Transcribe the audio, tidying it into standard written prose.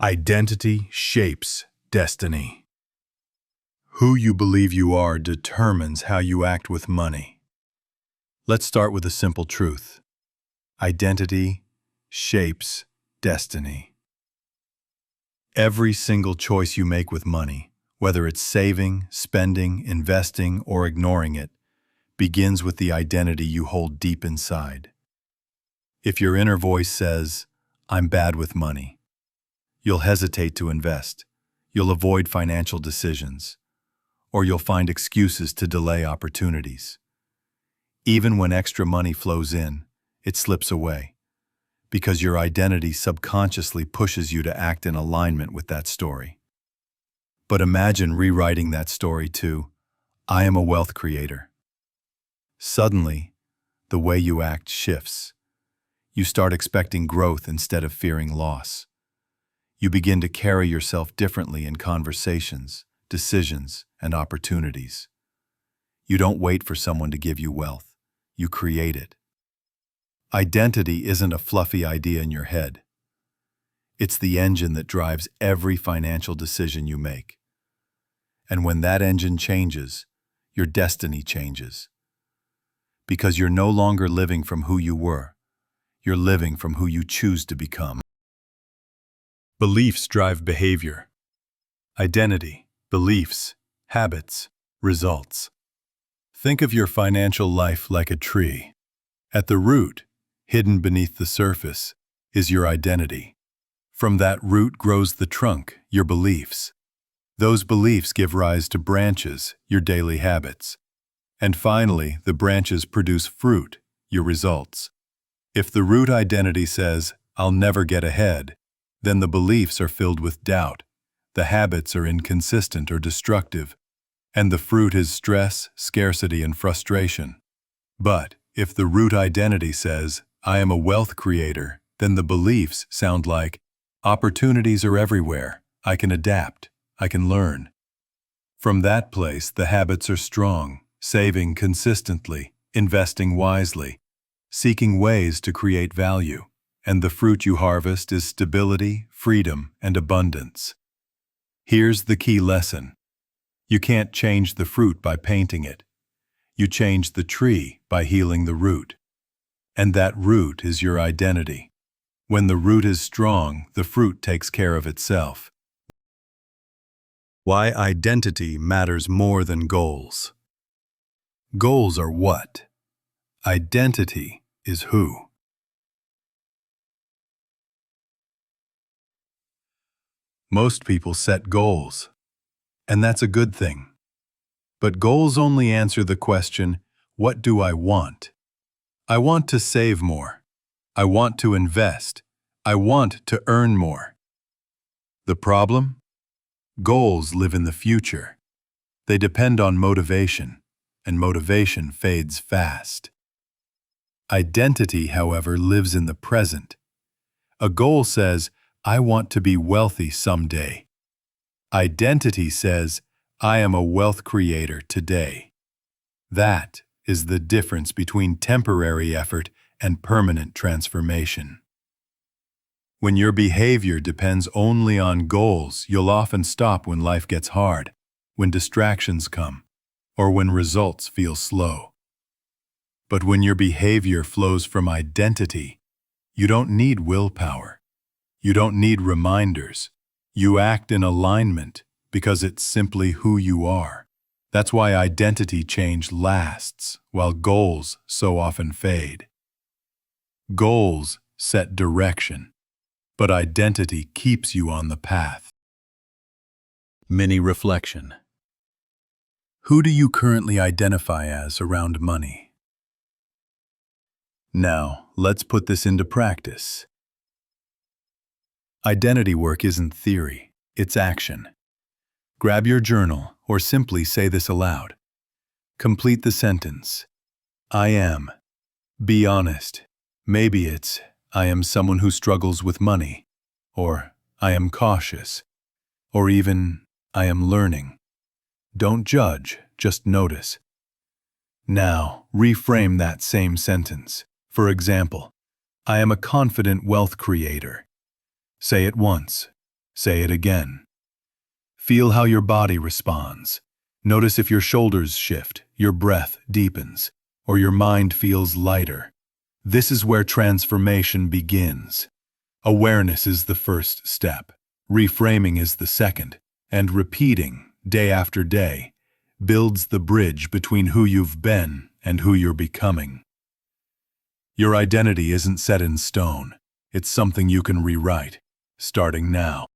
Identity shapes destiny. Who you believe you are determines how you act with money. Let's start with a simple truth. Identity shapes destiny. Every single choice you make with money, whether it's saving, spending, investing, or ignoring it, begins with the identity you hold deep inside. If your inner voice says, "I'm bad with money," you'll hesitate to invest, you'll avoid financial decisions, or you'll find excuses to delay opportunities. Even when extra money flows in, it slips away, because your identity subconsciously pushes you to act in alignment with that story. But imagine rewriting that story to, "I am a wealth creator." Suddenly, the way you act shifts. You start expecting growth instead of fearing loss. You begin to carry yourself differently in conversations, decisions, and opportunities. You don't wait for someone to give you wealth. You create it. Identity isn't a fluffy idea in your head. It's the engine that drives every financial decision you make. And when that engine changes, your destiny changes. Because you're no longer living from who you were. You're living from who you choose to become. Beliefs drive behavior. Identity, beliefs, habits, results. Think of your financial life like a tree. At the root, hidden beneath the surface, is your identity. From that root grows the trunk, your beliefs. Those beliefs give rise to branches, your daily habits. And finally, the branches produce fruit, your results. If the root identity says, "I'll never get ahead," then the beliefs are filled with doubt, the habits are inconsistent or destructive, and the fruit is stress, scarcity, and frustration. But if the root identity says, "I am a wealth creator," then the beliefs sound like, "Opportunities are everywhere, I can adapt, I can learn." From that place, the habits are strong, saving consistently, investing wisely, seeking ways to create value, and the fruit you harvest is stability, freedom, and abundance. Here's the key lesson. You can't change the fruit by painting it. You change the tree by healing the root. And that root is your identity. When the root is strong, the fruit takes care of itself. Why identity matters more than goals. Goals are what? Identity is who. Most people set goals, and that's a good thing. But goals only answer the question, what do I want? I want to save more. I want to invest. I want to earn more. The problem? Goals live in the future. They depend on motivation, and motivation fades fast. Identity, however, lives in the present. A goal says, "I want to be wealthy someday." Identity says, "I am a wealth creator today." That is the difference between temporary effort and permanent transformation. When your behavior depends only on goals, you'll often stop when life gets hard, when distractions come, or when results feel slow. But when your behavior flows from identity, you don't need willpower. You don't need reminders. You act in alignment because it's simply who you are. That's why identity change lasts, while goals so often fade. Goals set direction, but identity keeps you on the path. Mini reflection. Who do you currently identify as around money? Now, let's put this into practice. Identity work isn't theory, it's action. Grab your journal or simply say this aloud. Complete the sentence. I am. Be honest. Maybe it's, I am someone who struggles with money, or I am cautious, or even, I am learning. Don't judge, just notice. Now, reframe that same sentence. For example, I am a confident wealth creator. Say it once. Say it again. Feel how your body responds. Notice if your shoulders shift, your breath deepens, or your mind feels lighter. This is where transformation begins. Awareness is the first step. Reframing is the second. And repeating, day after day, builds the bridge between who you've been and who you're becoming. Your identity isn't set in stone. It's something you can rewrite, starting now.